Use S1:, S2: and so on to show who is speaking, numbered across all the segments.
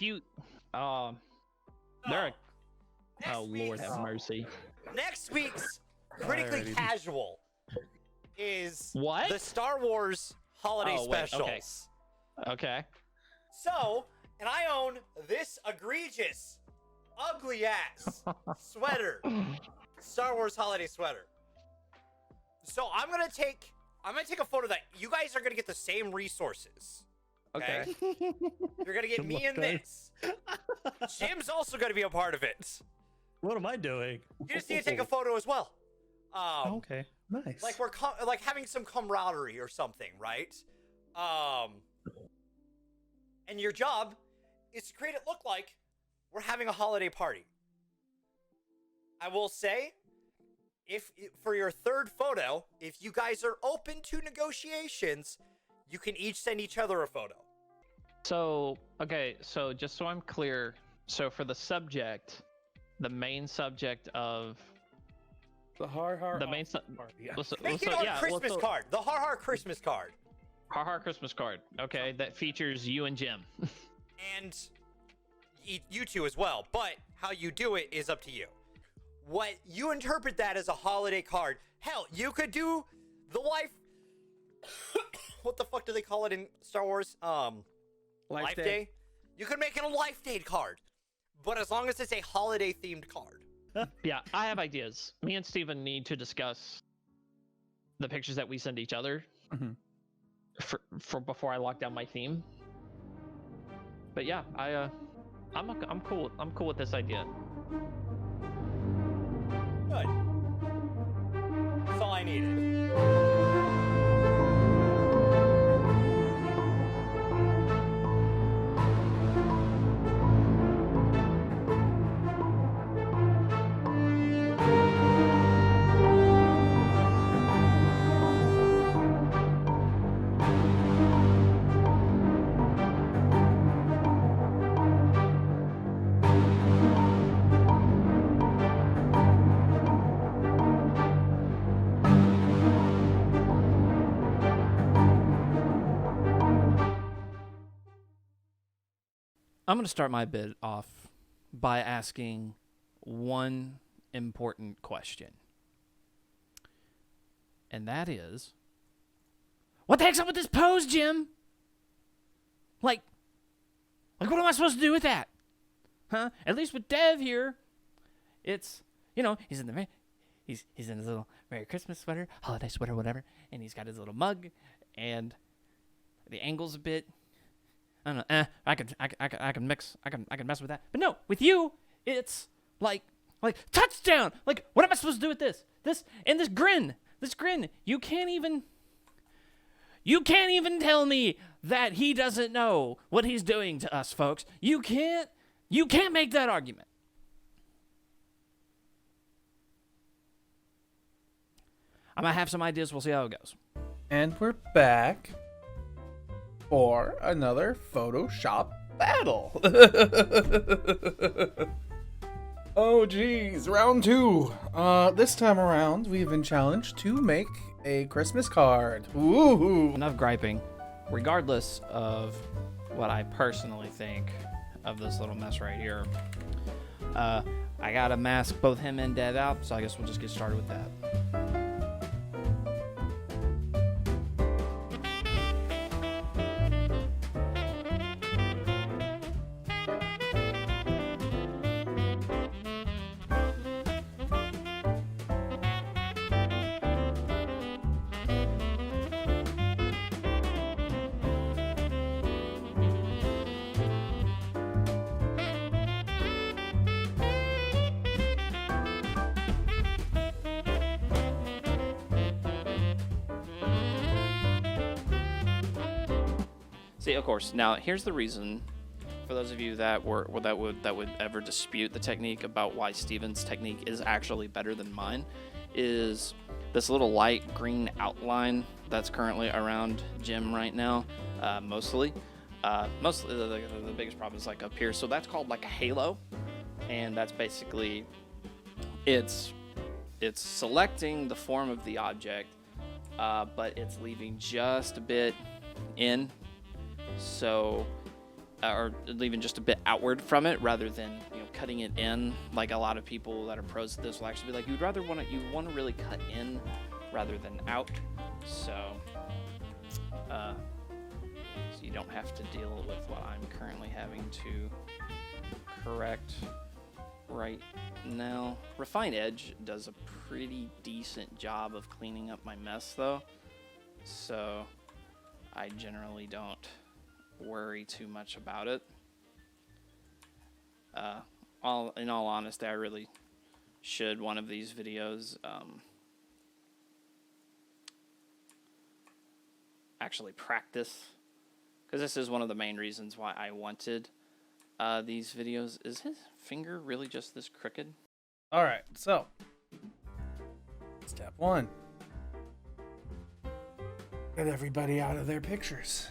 S1: few. Um, there are.
S2: Next
S1: Oh Lord, have mercy.
S2: Next week's critically casual is
S1: What?
S2: the Star Wars holiday specials.
S1: Okay.
S2: So, and I own this egregious, ugly ass sweater, Star Wars holiday sweater. So I'm gonna take a photo that you guys are gonna get the same resources. Okay. You're gonna get me in this. Jim's also gonna be a part of it.
S3: What am I doing?
S2: You just need to take a photo as well.
S3: Okay, nice.
S2: Like we're like having some camaraderie or something, right? And your job is to create it look like we're having a holiday party. I will say, if for your third photo, if you guys are open to negotiations, you can each send each other a photo.
S1: So, okay, so just so I'm clear, so for the subject, the main subject of
S3: the HarHar.
S1: the main
S2: Make it our Christmas card, the HarHar Christmas card.
S1: HarHar Christmas card, okay, that features you and Jim.
S2: And you two as well, but how you do it is up to you. What you interpret that as a holiday card, hell, you could do the life. What the fuck do they call it in Star Wars? Life Day. You could make it a Life Day card, but as long as it's a holiday themed card.
S1: Yeah, I have ideas. Me and Stephen need to discuss the pictures that we send each other for before I lock down my theme. But yeah, I'm cool. I'm cool with this idea.
S2: Good. That's all I needed.
S4: I'm going to start my bit off by asking one important question. And that is, what the heck's up with this pose, Jim? Like what am I supposed to do with that? Huh? At least with Dev here, it's, he's in the he's in his little Merry Christmas sweater, holiday sweater, whatever, and he's got his little mug, and the angle's a bit, I don't know. I can mess with that. But no, with you, it's like touchdown. Like, what am I supposed to do with this? This grin. You can't even tell me that he doesn't know what he's doing to us, folks. You can't make that argument. I'm gonna have some ideas. We'll see how it goes.
S5: And we're back for another Photoshop battle. Oh geez, round 2. This time around, we've been challenged to make a Christmas card. Ooh.
S4: Enough griping. Regardless of what I personally think of this little mess right here, I gotta mask both him and Dev out, so I guess we'll just get started with that. See, of course. Now, here's the reason for those of you that would ever dispute the technique about why Steven's technique is actually better than mine, is this little light green outline that's currently around Jim right now. Mostly the biggest problem is like up here. So that's called like a halo, and that's basically it's selecting the form of the object, but it's leaving just a bit in. So or even just a bit outward from it, rather than cutting it in. Like a lot of people that are pros at this will actually be like, you want to really cut in rather than out, so you don't have to deal with what I'm currently having to correct right now. Refine Edge does a pretty decent job of cleaning up my mess though, so I generally don't worry too much about it. In all honesty, I really should one of these videos actually practice, because this is one of the main reasons why I wanted these videos. Is his finger really just this crooked?
S5: All right, so step 1. Get everybody out of their pictures.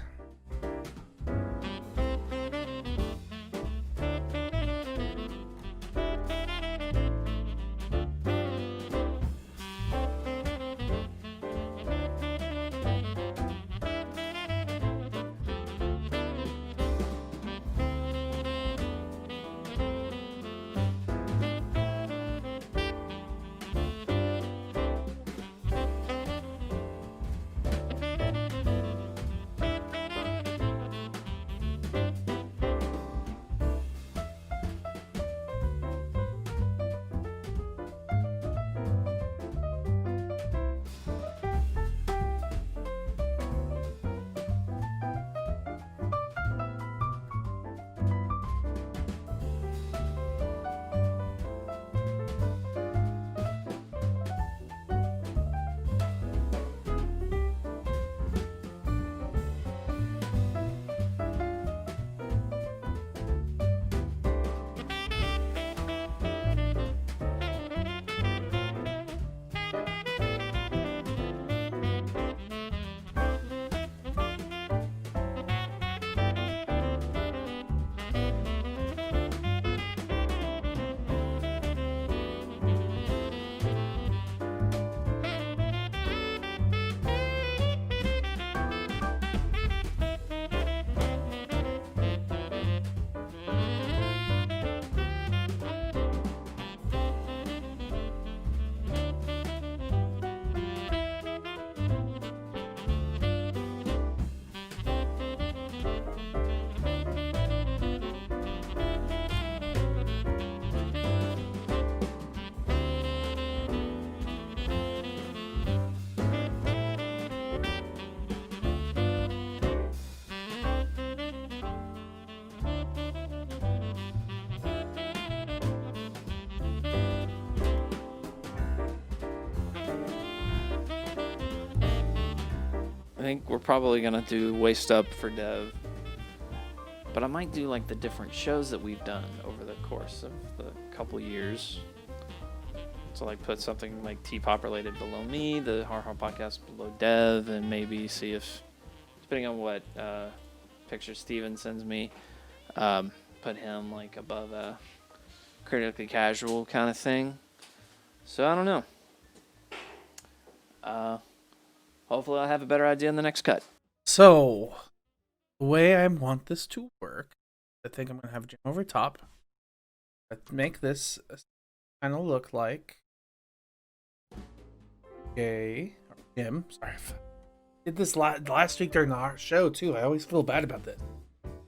S4: I think we're probably gonna do Waist Up for Dev, but I might do like the different shows that we've done over the course of the couple years. So like put something like T-pop related below me, the HarHar podcast below Dev, and maybe see if, depending on what picture Steven sends me, put him like above a critically casual kind of thing. So I don't know. Hopefully I'll have a better idea in the next cut.
S5: So, the way I want this to work, I think I'm going to have Jim over top. Let's make this kind of look like Jim. Sorry. I did this last week during the show, too. I always feel bad about this.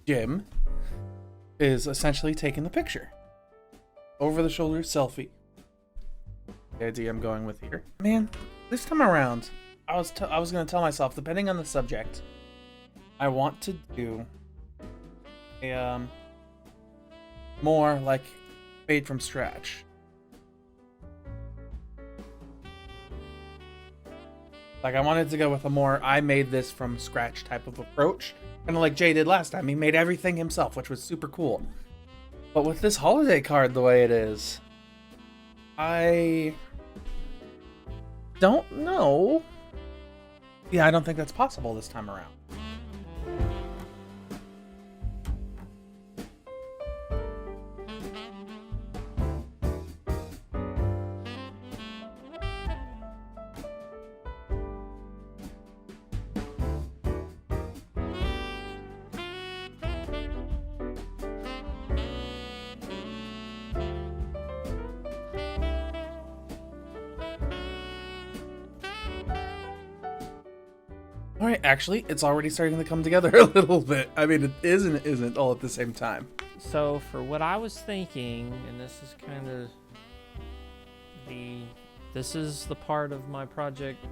S5: Jim is essentially taking the picture. Over the shoulder selfie. The idea I'm going with here. Man, this time around, I was going to tell myself, depending on the subject, I want to do a more like made from scratch. Like I wanted to go with a more I made this from scratch type of approach, kind of like Jay did last time. He made everything himself, which was super cool. But with this holiday card the way it is, I don't know. Yeah, I don't think that's possible this time around. All right, actually, it's already starting to come together a little bit. I mean, it is and it isn't all at the same time.
S4: So for what I was thinking, and this is kind of this is the part of my project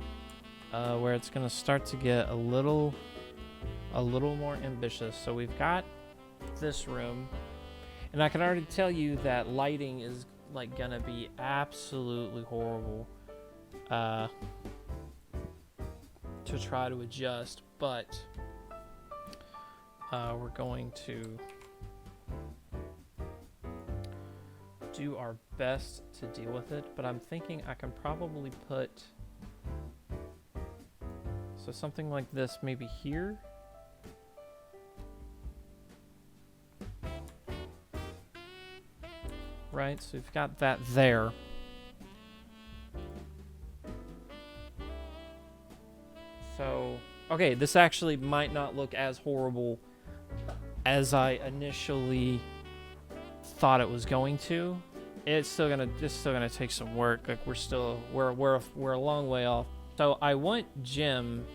S4: where it's going to start to get a little more ambitious. So we've got this room, and I can already tell you that lighting is like going to be absolutely horrible to try to adjust, but we're going to do our best to deal with it. But I'm thinking I can probably put something like this maybe here. Right, so we've got that there. So, okay, this actually might not look as horrible as I initially thought it was going to. It's still gonna take some work. Like we're a long way off. So I want Jim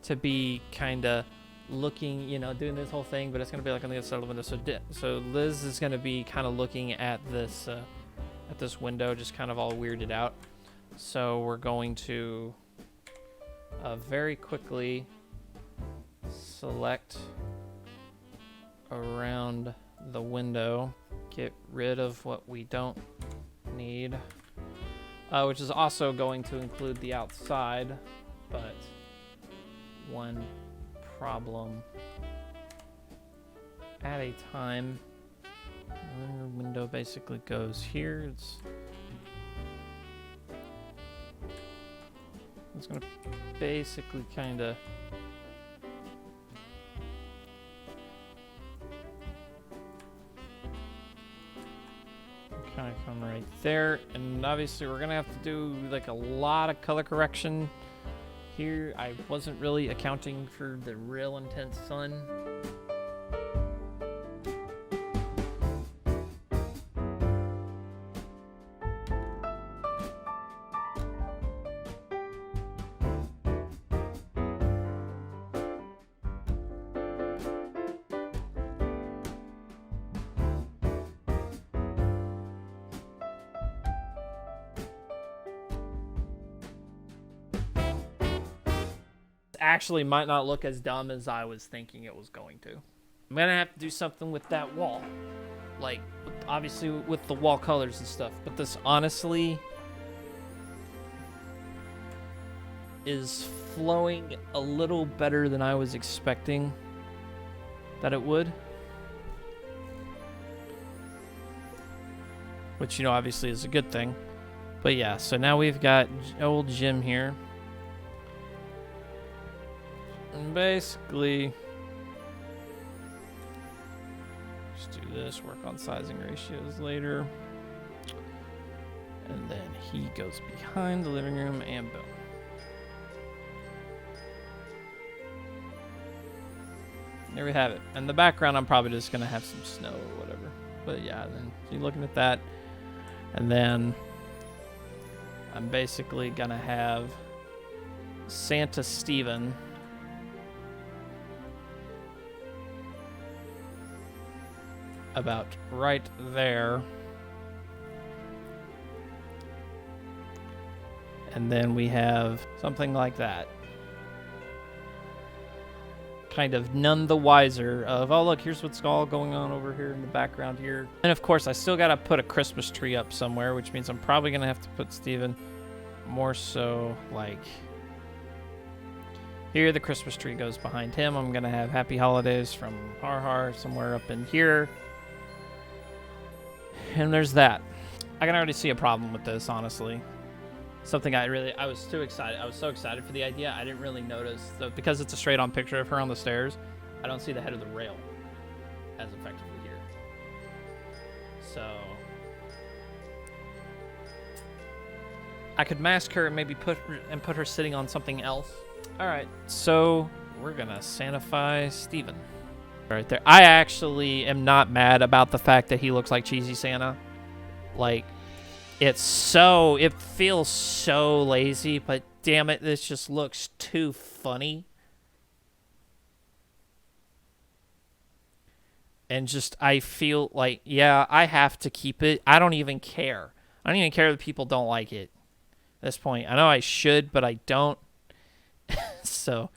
S4: to be kind of looking, doing this whole thing, but it's gonna be like on the other side of the window. So Liz is gonna be kind of looking at this window, just kind of all weirded out. So we're going to very quickly select around the window, get rid of what we don't need, which is also going to include the outside, but one problem at a time. Our window basically goes here. It's gonna basically kind of come right there, and obviously we're gonna have to do like a lot of color correction here. I wasn't really accounting for the real intense sun. Actually might not look as dumb as I was thinking it was going to. I'm gonna have to do something with that wall, like obviously with the wall colors and stuff, but this honestly is flowing a little better than I was expecting that it would, which obviously is a good thing. But yeah, so now we've got old Jim here. And basically, just do this, work on sizing ratios later. And then he goes behind the living room and boom. There we have it. In the background, I'm probably just going to have some snow or whatever. But yeah, then you're looking at that. And then I'm basically going to have Santa Stephen about right there. And then we have something like that. Kind of none the wiser of, oh look, here's what's all going on over here in the background here. And of course I still gotta put a Christmas tree up somewhere, which means I'm probably gonna have to put Steven more so like here. The Christmas tree goes behind him. I'm gonna have Happy Holidays from HarHar somewhere up in here. And there's that. I can already see a problem with this, honestly. Something I was too excited. I was so excited for the idea. I didn't really notice. So because it's a straight on picture of her on the stairs, I don't see the head of the rail as effectively here. So I could mask her and maybe put her sitting on something else. All right, so we're gonna Santify Steven. Right there. I actually am not mad about the fact that he looks like Cheesy Santa. Like, it feels so lazy, but damn it, this just looks too funny. and just I feel like, yeah, I have to keep it. I don't even care. I don't even care if people don't like it at this point. I know I should, but I don't. So,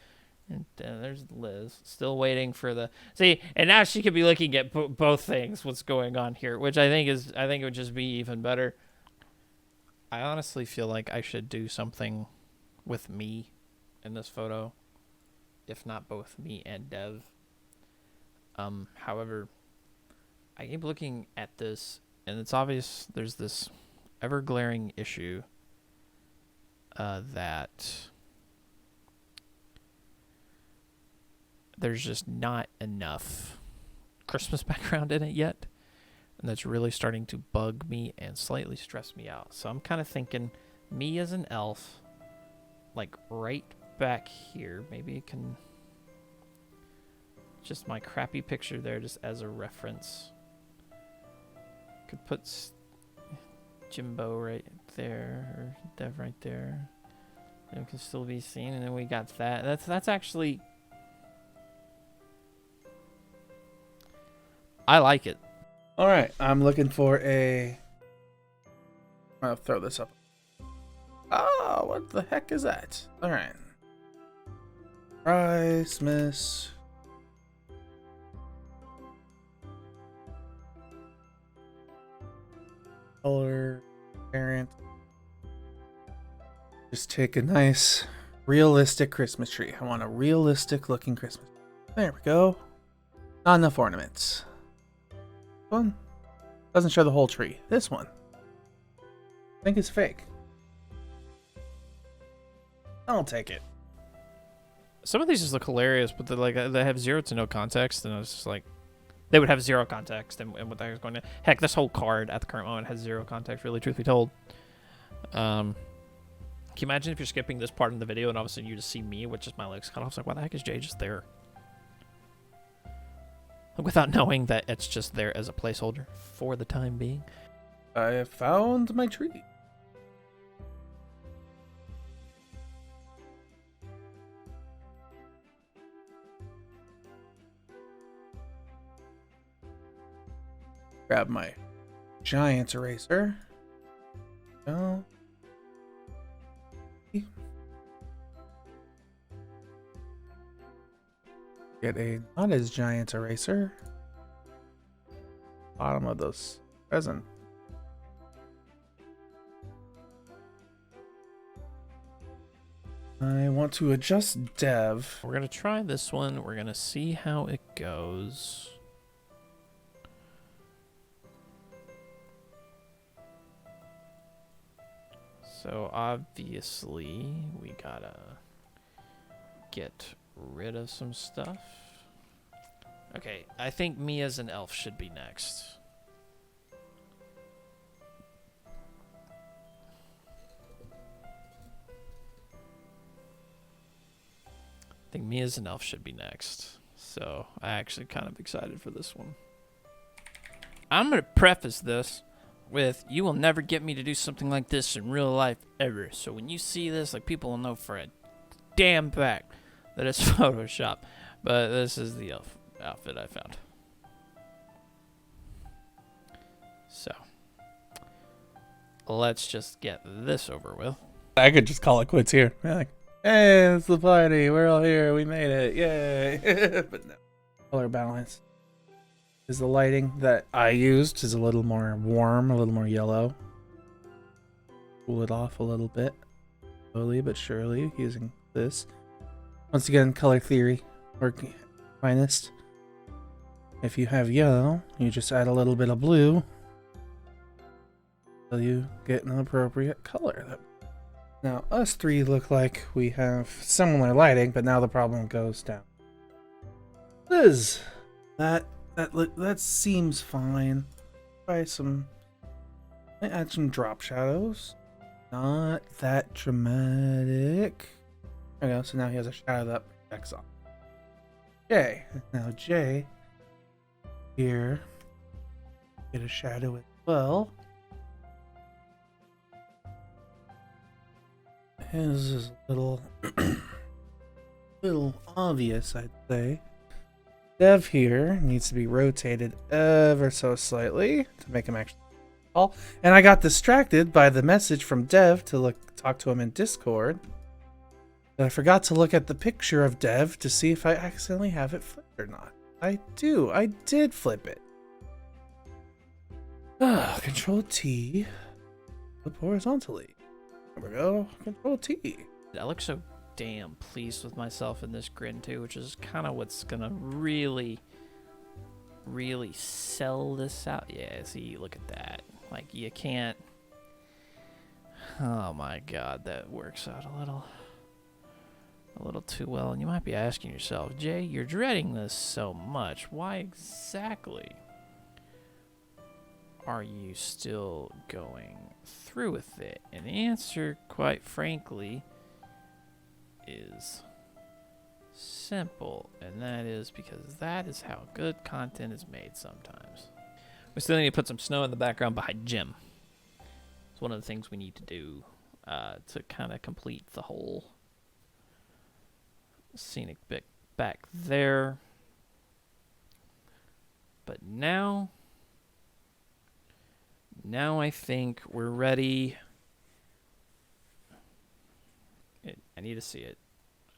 S4: and there's Liz still waiting for the see, and now she could be looking at both things. What's going on here? Which I think it would just be even better. I honestly feel like I should do something with me in this photo, if not both me and Dev. However, I keep looking at this, and it's obvious there's this ever glaring issue that there's just not enough Christmas background in it yet, and that's really starting to bug me and slightly stress me out. So I'm kind of thinking me as an elf, like right back here. Maybe it can just my crappy picture there just as a reference. Could put Jimbo right there, or Dev right there. It can still be seen, and then we got that. That's actually, I like it.
S5: All right, I'm looking for I'll throw this up. Oh, what the heck is that? All right. Christmas. Color variant. Just take a nice realistic Christmas tree. I want a realistic looking Christmas tree. There we go. Not enough ornaments. One doesn't show the whole tree. This one, I think it's fake. I'll take it.
S4: Some of these just look hilarious, but they have zero to no context, and it's just like they would have zero context and what the heck is going on. Heck, this whole card at the current moment has zero context, really, truth be told. Can you imagine if you're skipping this part in the video and all of a sudden you just see me with just my legs cut off? It's like, why the heck is Jay just there? Without knowing that it's just there as a placeholder for the time being.
S5: I have found my tree. Grab my giant eraser. No. Get a not as giant eraser. Bottom of this present. I want to adjust Dev.
S4: We're going to try this one. We're going to see how it goes. So obviously we gotta get rid of some stuff. Okay, I think me as an elf should be next. I think me as an elf should be next. So I'm actually kind of excited for this one. I'm gonna preface this with, you will never get me to do something like this in real life ever. So when you see this, like, people will know for a damn fact that it's Photoshop. But this is the elf outfit I found. So let's just get this over with.
S5: I could just call it quits here. Be like, hey, it's the party. We're all here. We made it. Yay. But no. Color balance. Is the lighting that I used is a little more warm, a little more yellow. Cool it off a little bit. Slowly but surely using this. Once again, color theory or finest. If you have yellow, you just add a little bit of blue until you get an appropriate color. Now, us three look like we have similar lighting, but now the problem goes down. Liz, that seems fine. Try some. Add some drop shadows. Not that dramatic. There we go. So now he has a shadow that projects on. Jay. Now Jay here. Get a shadow as well. His is a little obvious, I'd say. Dev here needs to be rotated ever so slightly to make him actually tall. And I got distracted by the message from Dev to talk to him in Discord. And I forgot to look at the picture of Dev to see if I accidentally have it flipped or not. I do. I did flip it. Control T. Flip horizontally. There we go. Control T.
S4: I look so damn pleased with myself in this grin too, which is kind of what's gonna really sell this out. Yeah, see, look at that. Like, you can't. Oh my god, that works out a little too well. And you might be asking yourself, Jay, you're dreading this so much. Why exactly are you still going through with it? And the answer, quite frankly, is simple, and that is because that is how good content is made sometimes. We still need to put some snow in the background behind Jim. It's one of the things we need to do to kind of complete the whole scenic bit back there. But now I think we're ready. I need to see it.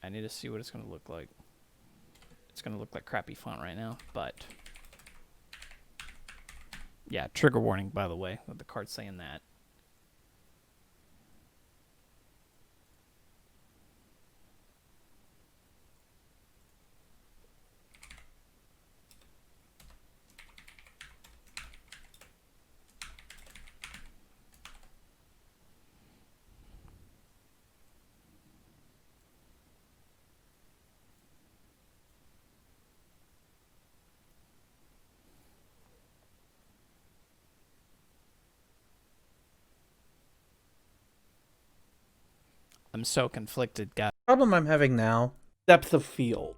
S4: I need to see what it's going to look like. It's going to look like crappy font right now, but yeah, trigger warning, by the way, with the card saying that. I'm so conflicted, guys.
S5: Problem I'm having now, depth of field.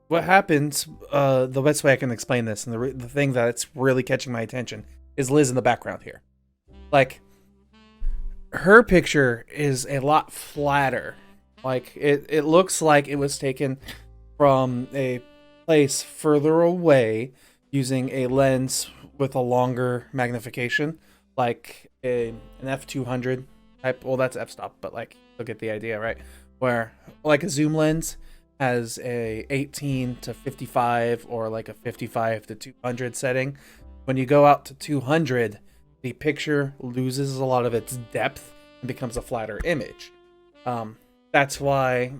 S5: What happens, the best way I can explain this, and the thing that's really catching my attention, is Liz in the background here. Like, her picture is a lot flatter. Like, it looks like it was taken from a place further away using a lens with a longer magnification, like an f200 type. Well, that's f-stop, but like, you'll get the idea, right? Where like a zoom lens has a 18 to 55 or like a 55 to 200 setting. When you go out to 200, the picture loses a lot of its depth and becomes a flatter image. That's why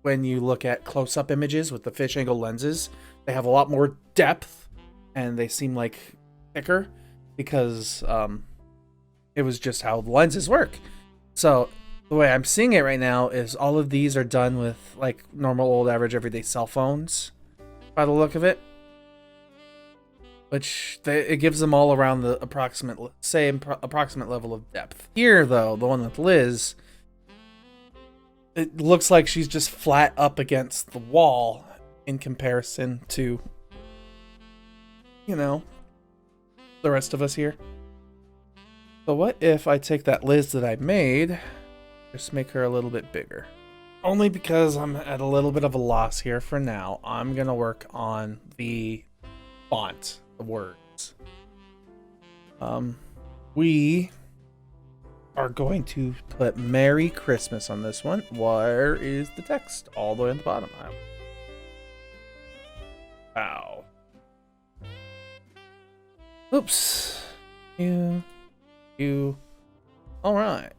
S5: when you look at close-up images with the fish angle lenses, they have a lot more depth and they seem like thicker because it was just how the lenses work. So the way I'm seeing it right now is all of these are done with like normal old average everyday cell phones by the look of it, which it gives them all around the approximate level of depth. Here though, the one with Liz, it looks like she's just flat up against the wall in comparison to, you know, the rest of us here. So what if I take that Liz that I made, just make her a little bit bigger? Only because I'm at a little bit of a loss here for now. I'm going to work on the font, the words. We are going to put Merry Christmas on this one. Where is the text? All the way at the bottom. Wow. Oops. You. All right.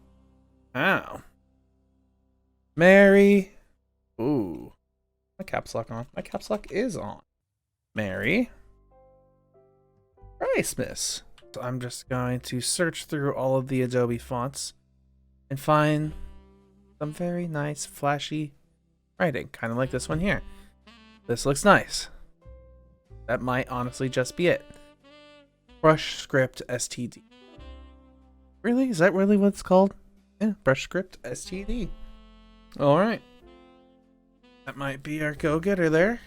S5: Ow. Mary. Ooh. My caps lock on. My caps lock is on. Mary. Christmas. So I'm just going to search through all of the Adobe fonts and find some very nice flashy writing. Kind of like this one here. This looks nice. That might honestly just be it. Brush Script STD. Really? Is that really what it's called? Yeah, Brush Script STD. Alright. That might be our go-getter there.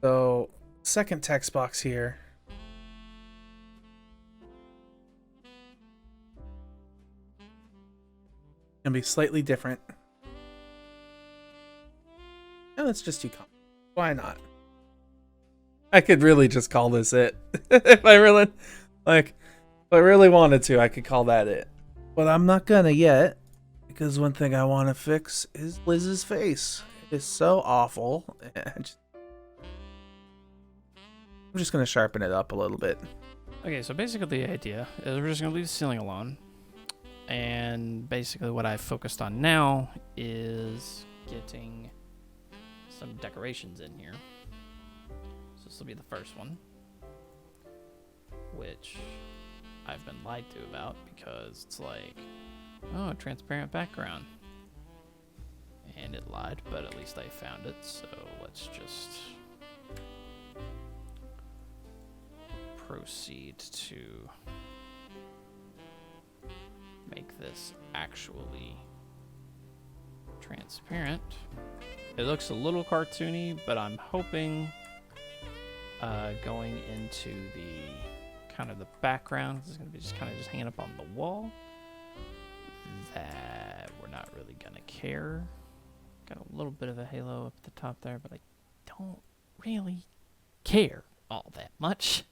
S5: So, second text box here. Gonna be slightly different. And let's just do comments. Why not? I could really just call this it. If I really wanted to, I could call that it. But I'm not gonna yet, because one thing I want to fix is Liz's face. It is so awful. I'm just gonna sharpen it up a little bit.
S4: Okay, so basically the idea is we're just gonna leave the ceiling alone. And basically what I focused on now is getting some decorations in here. So this will be the first one, which I've been lied to about because it's like, oh, a transparent background. And it lied, but at least I found it, so let's just proceed to make this actually transparent. It looks a little cartoony, but I'm hoping going into the kind of the background, it's going to be just kind of just hanging up on the wall, that we're not really going to care. Got a little bit of a halo up at the top there, but I don't really care all that much.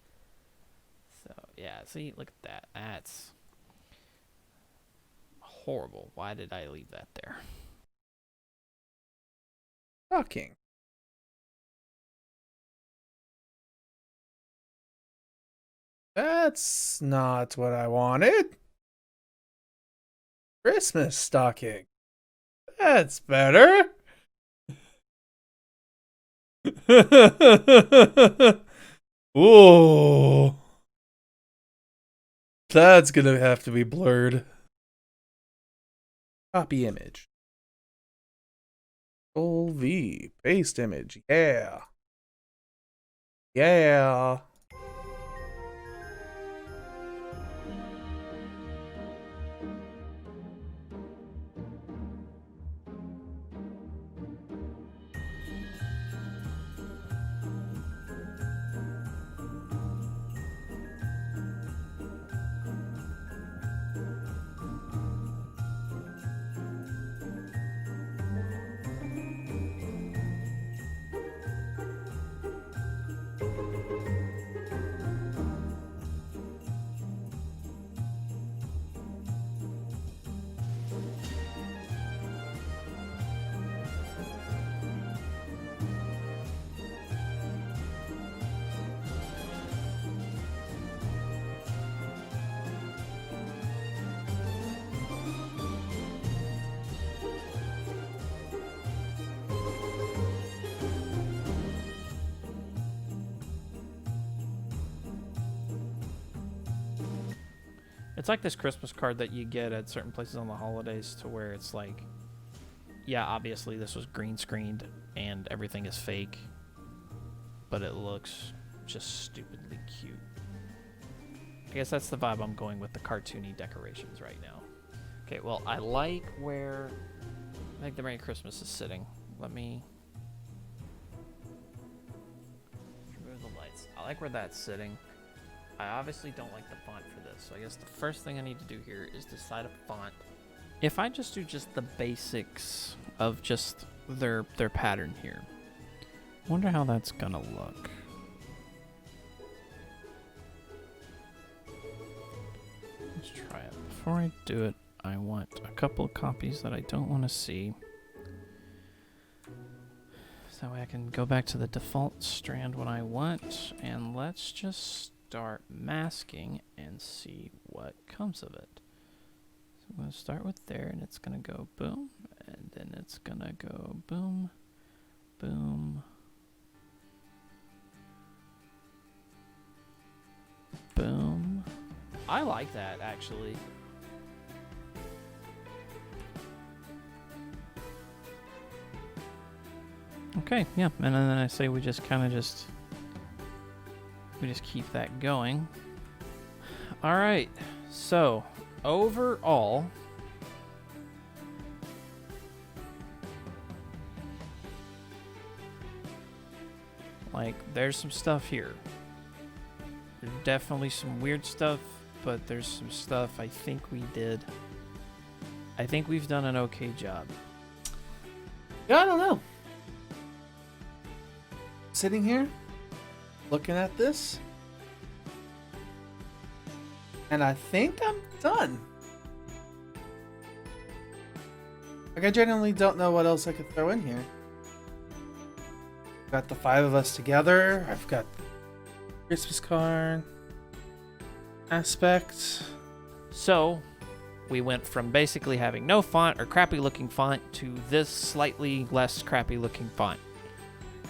S4: So yeah, see, look at that. That's horrible. Why did I leave that there?
S5: Shocking. That's not what I wanted. Christmas stocking. That's better. Whoa. That's gonna have to be blurred. Copy image. Control V. Paste image. Yeah. Yeah.
S4: It's like this Christmas card that you get at certain places on the holidays to where it's like, yeah, obviously this was green screened and everything is fake, but it looks just stupidly cute. I guess that's the vibe I'm going with the cartoony decorations right now. Okay, well, I like where the Merry Christmas is sitting. Let me remove the lights. I like where that's sitting. I obviously don't like the font for this, so I guess the first thing I need to do here is decide a font. If I just do just the basics of just their pattern here, I wonder how that's gonna look. Let's try it. Before I do it, I want a couple of copies that I don't want to see. So that way I can go back to the default strand when I want, and let's just start masking and see what comes of it. So I'm going to start with there, and it's going to go boom, and then it's going to go boom, boom, boom. I like that, actually. Okay, yeah, and then I say we just kind of just keep that going. All right, so overall, like, there's some stuff here. There's definitely some weird stuff, but there's some stuff I think we've done an okay job.
S5: Yeah, I don't know. Sitting here, looking at this, and I think I'm done. Like, I genuinely don't know what else I could throw in here. Got the 5 of us together. I've got the Christmas card aspect.
S4: So, we went from basically having no font or crappy looking font to this slightly less crappy looking font.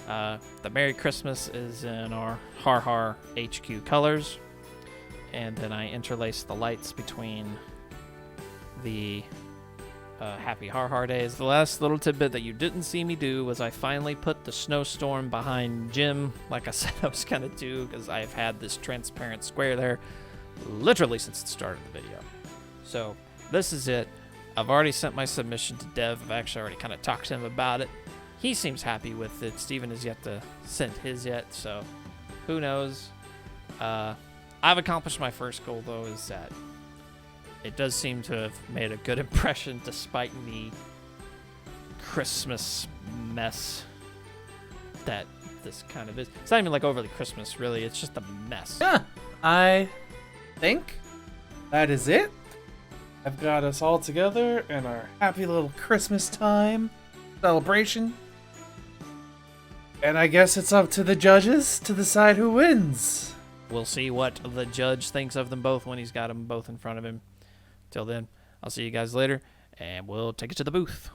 S4: The Merry Christmas is in our HarHarHQ colors, and then I interlaced the lights between the Happy HarHar Days. The last little tidbit that you didn't see me do was I finally put the snowstorm behind Jim, like I said I was gonna do, because I've had this transparent square there literally since the start of the video. So this is it. I've already sent my submission to Dev. I've actually already kind of talked to him about it. He seems happy with it. Steven has yet to send his yet, so who knows. I've accomplished my first goal, though, is that it does seem to have made a good impression despite the Christmas mess that this kind of is. It's not even like overly Christmas, really. It's just a mess.
S5: Yeah, I think that is it. I've got us all together in our happy little Christmas time celebration. And I guess it's up to the judges to decide who wins.
S4: We'll see what the judge thinks of them both when he's got them both in front of him. Till then, I'll see you guys later, and we'll take it to the booth.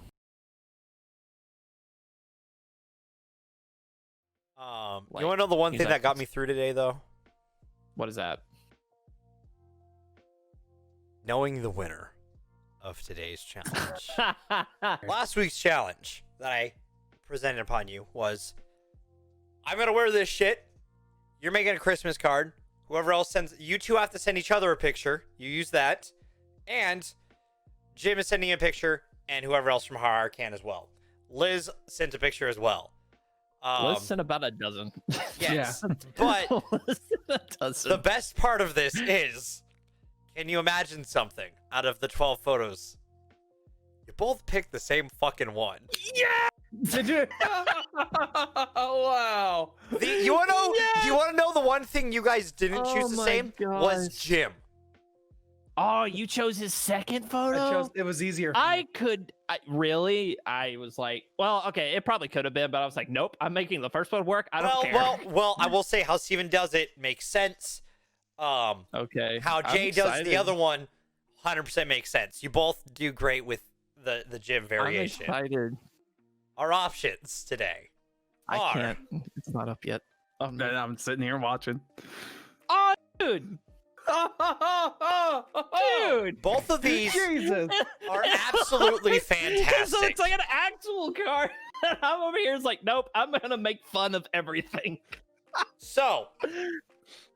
S2: You want to know the one thing that got me through today, though?
S4: What is that?
S2: Knowing the winner of today's challenge. Last week's challenge that I presented upon you was, I'm going to wear this shit. You're making a Christmas card. Whoever else sends, you two have to send each other a picture. You use that. And Jim is sending a picture, and whoever else from HarHar can as well. Liz sent a picture as well.
S1: Liz sent about a dozen.
S2: Yes. But the best part of this is, can you imagine something out of the 12 photos? You both picked the same fucking one.
S3: Yeah! Did you? Wow.
S2: You want to know? You want to know the one thing you guys didn't choose the same was Jim.
S1: Oh, you chose his second photo?
S3: It was easier.
S1: I was like, well, okay, it probably could have been, but I was like, nope, I'm making the first one work. I don't care.
S2: Well, I will say how Steven does it makes sense.
S1: Okay.
S2: How Jay does the other one, 100% makes sense. You both do great with the Jim variation.
S1: I'm excited.
S2: Our options today
S1: I can't. It's not up yet.
S3: I'm sitting here watching.
S1: Oh, dude. Dude,
S2: both of these
S3: Jesus.
S2: are absolutely fantastic.
S1: So it's like an actual card. I'm over here. It's like, nope. I'm gonna make fun of everything.
S2: So,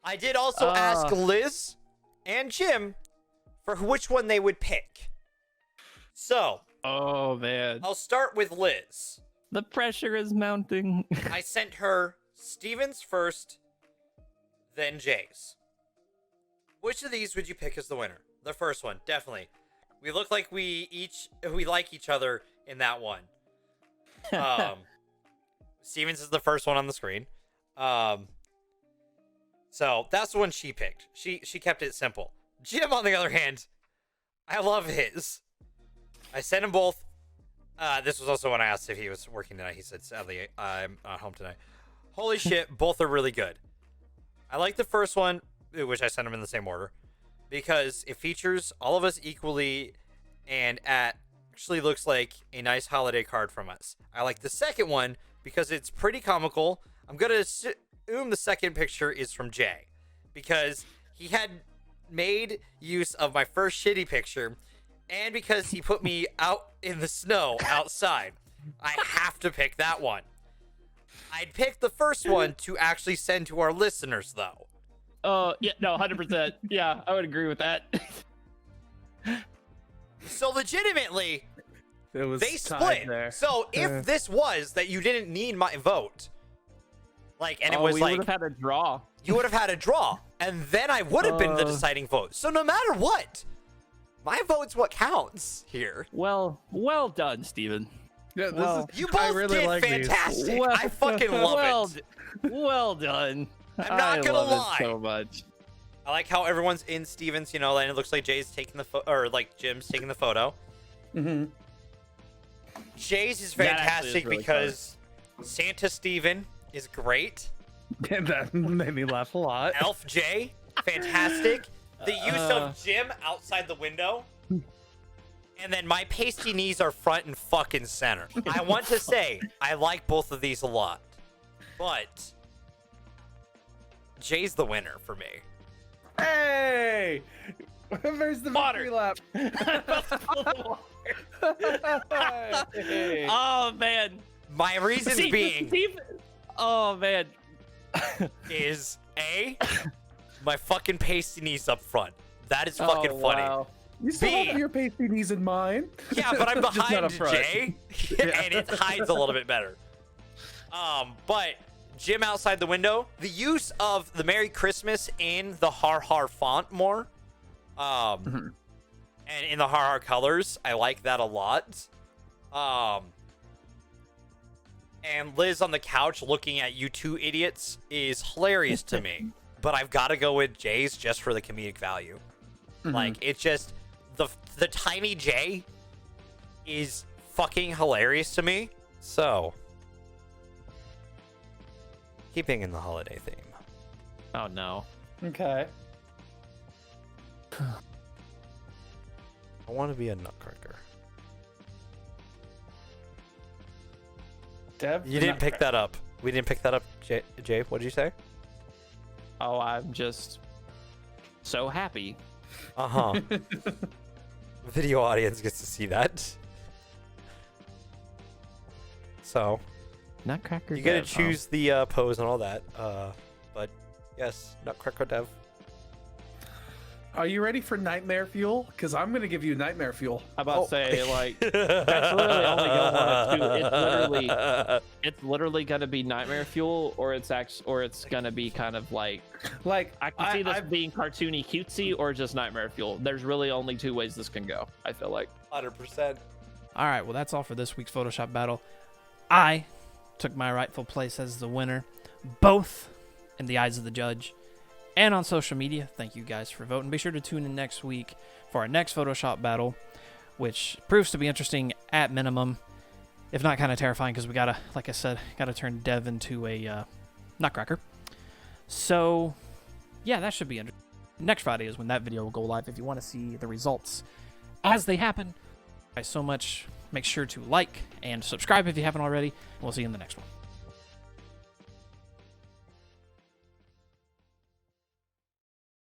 S2: I did also ask Liz and Jim for which one they would pick. So,
S1: oh man,
S2: I'll start with Liz.
S1: The pressure is mounting.
S2: I sent her Steven's first, then Jay's. Which of these would you pick as the winner? The first one, definitely. We look like we like each other in that one. Steven's is the first one on the screen. So that's the one she picked. She kept it simple. Jim, on the other hand, I love his. I sent him both. This was also when I asked if he was working tonight. He said, sadly, I'm not home tonight. Holy shit, both are really good. I like the first one, which I sent them in the same order, because it features all of us equally and actually looks like a nice holiday card from us. I like the second one because it's pretty comical. I'm going to assume the second picture is from Jay, because he had made use of my first shitty picture, and because he put me out in the snow outside. I have to pick that one. I'd pick the first one to actually send to our listeners, though.
S1: Yeah, no, 100%. Yeah, I would agree with that.
S2: So legitimately, they split.
S3: There.
S2: So if this was that you didn't need my vote, and it was
S1: we would have had a draw.
S2: You would have had a draw, and then I would have been the deciding vote. So no matter what, my vote's what counts here.
S1: Well done, Steven.
S3: Yeah,
S2: you both did fantastic. I fucking love it.
S1: Well done.
S2: I'm not gonna
S3: love
S2: lie.
S3: it so much.
S2: I like how everyone's in Steven's, and it looks like Jay's taking the or like Jim's taking the photo.
S5: Mm-hmm.
S2: Jay's is
S1: That actually is
S2: fantastic
S1: really
S2: because Santa Steven is great.
S3: That made me laugh a lot.
S2: Elf Jay, fantastic. The use of Jim outside the window. And then my pasty knees are front and fucking center. I want to say, I like both of these a lot. But Jay's the winner for me.
S5: Hey! Where's the victory lap? Hey.
S1: Oh man.
S2: My reasons
S1: See,
S2: being
S1: Steve- Oh man.
S2: is A, my fucking pasty knees up front. That is fucking funny.
S1: Wow.
S5: You still
S2: B.
S5: have your pasty knees in mine.
S2: Yeah, but I'm
S5: Just not
S2: behind
S5: up front.
S2: Jay, and it hides a little bit better. But Jim outside the window, the use of the Merry Christmas in the HarHar font more, and in the HarHar colors, I like that a lot. And Liz on the couch looking at you two idiots is hilarious to me. But I've got to go with Jay's just for the comedic value. Like, it's just the tiny Jay is fucking hilarious to me. So, keeping in the holiday theme.
S1: Oh no.
S5: Okay.
S2: I want to be a nutcracker.
S5: Dev,
S2: You didn't pick that up. We didn't pick that up, Jay. What did you say?
S1: Oh, I'm just so happy.
S2: Uh-huh. Video audience gets to see that. So,
S1: Nutcracker.
S2: you gotta
S1: Dev,
S2: choose the pose and all that. But yes, nutcracker dev.
S5: Are you ready for nightmare fuel? Because I'm gonna give you nightmare fuel.
S1: I'm about to say like that's literally only going on two. It's literally gonna be nightmare fuel, or it's gonna be kind of like I can see this being cartoony cutesy, or just nightmare fuel. There's really only two ways this can go. I feel like.
S2: 100%.
S4: All right, well, that's all for this week's Photoshop battle. I took my rightful place as the winner, both in the eyes of the judge and on social media. Thank you guys for voting. Be sure to tune in next week for our next Photoshop battle, which proves to be interesting at minimum, if not kind of terrifying, because we gotta, like I said, gotta turn Dev into a nutcracker. So, yeah, that should be interesting. Next Friday is when that video will go live if you want to see the results as they happen. Guys, so much. Make sure to like and subscribe if you haven't already. We'll see you in the next one.